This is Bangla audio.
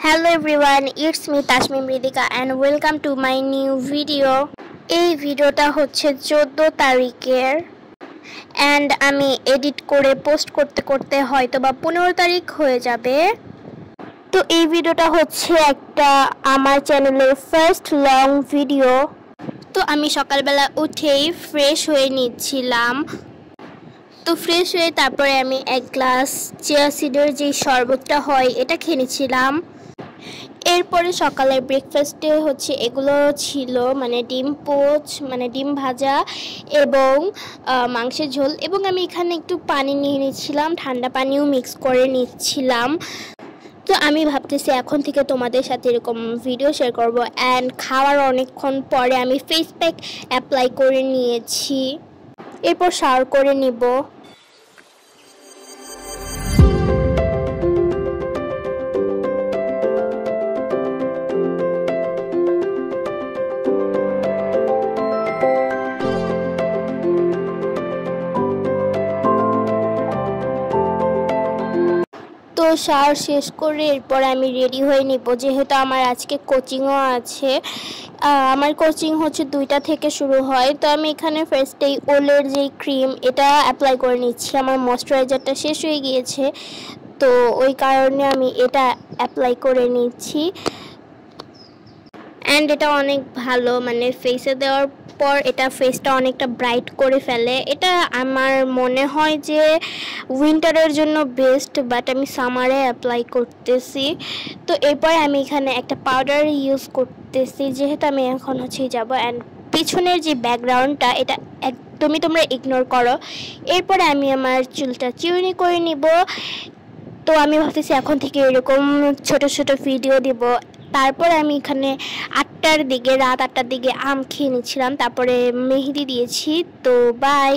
Hello everyone, it's me Tashmim Ridika and welcome to my new video. এই ভিডিওটা হচ্ছে 14 তারিখের and আমি এডিট করে পোস্ট করতে হয়তোবা 15 তারিখ হয়ে যাবে। তো এই ভিডিওটা হচ্ছে একটা আমার চ্যানেলের ফার্স্ট লং ভিডিও। তো আমি সকালবেলা উঠেই ফ্রেশ হয়ে নিচ্ছিলাম। তো ফ্রেশ হয়ে তারপরে আমি এক গ্লাস চিয়া সিডের যে শরবতটা হয় এটা খেয়ে নিচ্ছিলাম। এরপরে সকালের ব্রেকফাস্টে হচ্ছে এগুলো ছিল মানে ডিম পোচ মানে ডিম ভাজা এবং মাংসের ঝোল, এবং আমি এখানে একটু পানি নিয়ে নিচ্ছিলাম, ঠান্ডা পানিও মিক্স করে নিচ্ছিলাম। তো আমি ভাবতেছি এখন থেকে তোমাদের সাথে এরকম ভিডিও শেয়ার করব। অ্যান্ড খাওয়ার অনেকক্ষণ পরে আমি ফেস প্যাক অ্যাপ্লাই করে নিয়েছি, এরপর শাওয়ার করে নিব। তো শাওয়ার শেষ করে এরপর আমি রেডি হয়ে নিব, যেহেতু আমার আজকে কোচিংও আছে। আমার কোচিং হচ্ছে 2টা থেকে শুরু হয়। তো আমি এখানে ফার্স্টেই ওলের যেই ক্রিম এটা অ্যাপ্লাই করে নিচ্ছি। আমার ময়শ্চারাইজারটা শেষ হয়ে গিয়েছে, তো ওই কারণে আমি এটা অ্যাপ্লাই করে নিচ্ছি। অ্যান্ড এটা অনেক ভালো, মানে ফেসে দেওয়ার পর এটা ফেসটা অনেকটা ব্রাইট করে ফেলে। এটা আমার মনে হয় যে উইন্টারের জন্য বেস্ট, বাট আমি সামারে অ্যাপ্লাই করতেছি। তো এরপর আমি এখানে একটা পাউডার ইউজ করতেছি, যেহেতু আমি এখন হচ্ছে যাব। অ্যান্ড পিছনের যে ব্যাকগ্রাউন্ডটা এটা একদমই তোমরা ইগনোর করো। এরপরে আমি আমার চুলটা চিরুনি করে নিব। তো আমি ভাবতেছি এখন থেকে এরকম ছোট ছোট ভিডিও দিব। তারপরে আমি এখানে রাত 8টার দিকে আম খেয়ে নিচ্ছিলাম, তারপরে মেহেদি দিয়েছি। তো বাই।